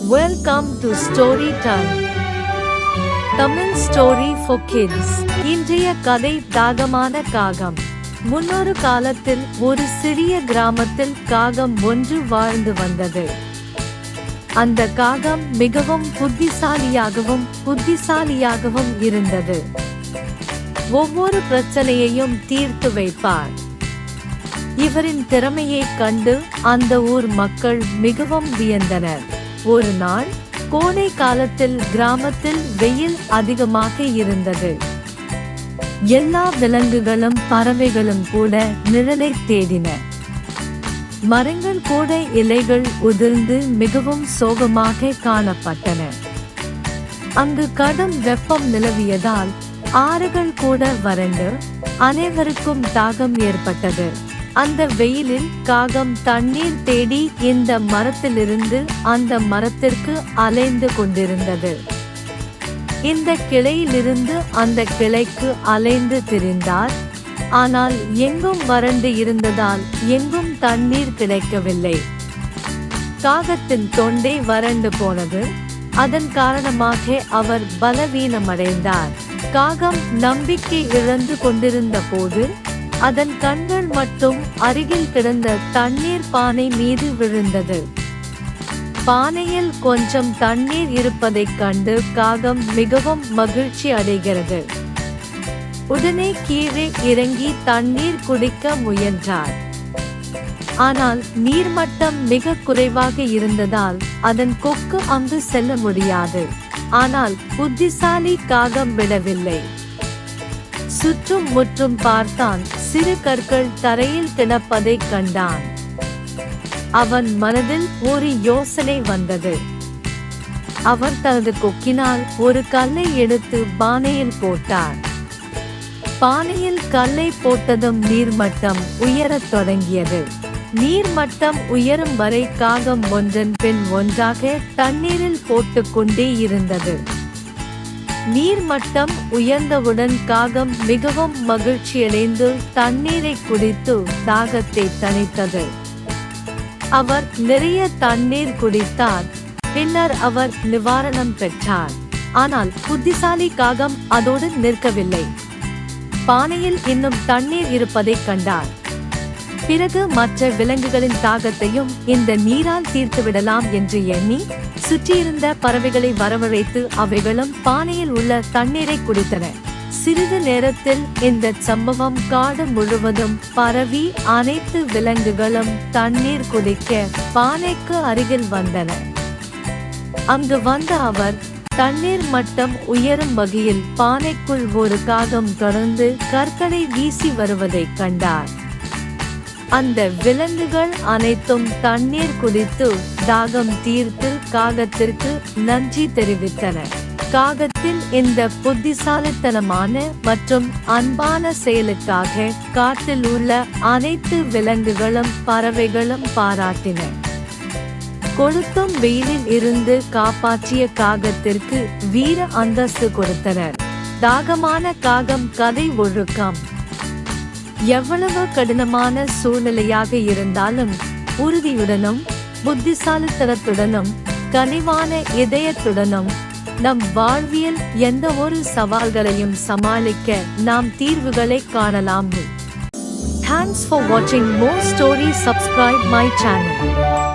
Welcome to Story Time. Tamil Story for Kids. இன்றைய கதை தாகமான காகம். முன்னொரு காலத்தில் ஒரு சிறிய கிராமத்தில் காகம் ஒன்று வாழ்ந்து வந்தது. அந்த காகம் மிகவும் புத்திசாலியாகவும் இருந்தது. ஒவ்வொரு பிரச்சனையையும் தீர்த்து வைப்பார். இவரின் திறமையைக் கண்டு அந்த ஊர் மக்கள் மிகவும் வியந்தனர். ஒரு நாள் கோடை காலத்தில் கிராமத்தில் வெயில் அதிகமாக இருந்தது. எல்லா விலங்குகளும் பறவைகளும் கூட நிழலை தேடின. மரங்கள் கூட இலைகள் உதிர்ந்து மிகவும் சோகமாக காணப்பட்டன. அங்கு கடும் வெப்பம் நிலவியதால் ஆறுகள் கூட வறண்டு அனைவருக்கும் தாகம் ஏற்பட்டது. அந்த வெயிலில் காகம் தண்ணீர் தேடி இந்த மரத்திலிருந்து அந்த மரத்திற்கு அலைந்து கொண்டிருந்தது. இந்த கிளையிலிருந்து அந்த கிளைக்கு அலைந்து திரிந்தார். ஆனால் எங்கும் வறண்டு இருந்ததால் எங்கும் தண்ணீர் கிடைக்கவில்லை. காகத்தின் தொண்டை வறண்டு போனது. அதன் காரணமாக அவர் பலவீனமடைந்தார். காகம் நம்பிக்கை இழந்து கொண்டிருந்த போது அதன் கண்கள் மட்டும் அருகில் கிடந்த தண்ணீர் பானை மீது விழுந்தது. பானையில் கொஞ்சம் தண்ணீர் இருப்பதைக் கண்டு காகம் மிகவும் மகிழ்ச்சி அடைகிறது. உடனே கீழே இறங்கி தண்ணீர் குடிக்க முயன்றார். ஆனால் நீர்மட்டம் மிக குறைவாக இருந்ததால் அதன் கொக்கு அங்கு செல்ல முடியாது. ஆனால் புத்திசாலி காகம் விடவில்லை. சுற்றும் முற்றும் பார்த்தான். சிறு கற்கள் தரையில் கிடப்பதைக் கண்டான். அவன் மனதில் ஒரு யோசனை வந்தது. அவர் தனது கொக்கினால் ஒரு கல்லை எடுத்து பானையில் போட்டார். பானையில் கல்லை போட்டதும் நீர்மட்டம் உயரத் தொடங்கியது. நீர்மட்டம் உயரும் வரை காகம் ஒன்றன் பின் ஒன்றாக தண்ணீரில் போட்டுக்கொண்டே இருந்தது. நீர்மட்டம் உயர்ந்தவுடன் காகம் மிகவும் மகிழ்ச்சியடைந்து தண்ணீரை குடித்து தாகத்தை தணித்தது. அவர் நிறைய தண்ணீர் குடித்தார். பின்னர் அவர் நிவாரணம் பெற்றார். ஆனால் புத்திசாலி காகம் அதோடு நிற்கவில்லை. பானையில் இன்னும் தண்ணீர் இருப்பதைக் கண்டார். பிறகு மற்ற விலங்குகளின் தாகத்தையும் இந்த நீரால் தீர்த்துவிடலாம் என்று எண்ணி சுற்றியிருந்த பறவைகளை வரவழைத்து அவைகளும் பானையில் உள்ள தண்ணீரை குடித்தன. சிறிது நேரத்தில் இந்த சம்பவம் காடு முழுவதும் பரவி அனைத்து விலங்குகளும் தண்ணீர் குடிக்க பானைக்கு அருகில் வந்தன. அங்கு வந்த அவர் தண்ணீர் மட்டம் உயரும் வகையில் பானைக்குள் ஒரு காகம் தொடர்ந்து கற்களை வீசி வருவதைக் கண்டார். அந்த விலங்குகள் அனைத்தும் தண்ணீர் குடித்து தாகம் தீர்த்து காகத்திற்கு நன்றி தெரிவித்தன. காகத்தின் இந்த புத்திசாலித்தனமான மற்றும் அன்பான செயலுக்காக காட்டில் உள்ள அனைத்து விலங்குகளும் பறவைகளும் பாராட்டின. கொளுத்தும் வெயிலில் இருந்து காப்பாற்றிய காகத்திற்கு வீர அந்தஸ்து கொடுத்தனர். தாகமான காகம் கதை ஒழுக்கம். எவ்வளவு கடினமான சூழ்நிலையாக இருந்தாலும் உறுதியுடனும் புத்திசாலித்தனத்துடனும் கனிவான இதயத்துடனும் நம் வாழ்வியல் எந்த ஒரு சவால்களையும் சமாளிக்க நாம் தீர்வுகளை காணலாம். Thanks for watching more stories. Subscribe my channel.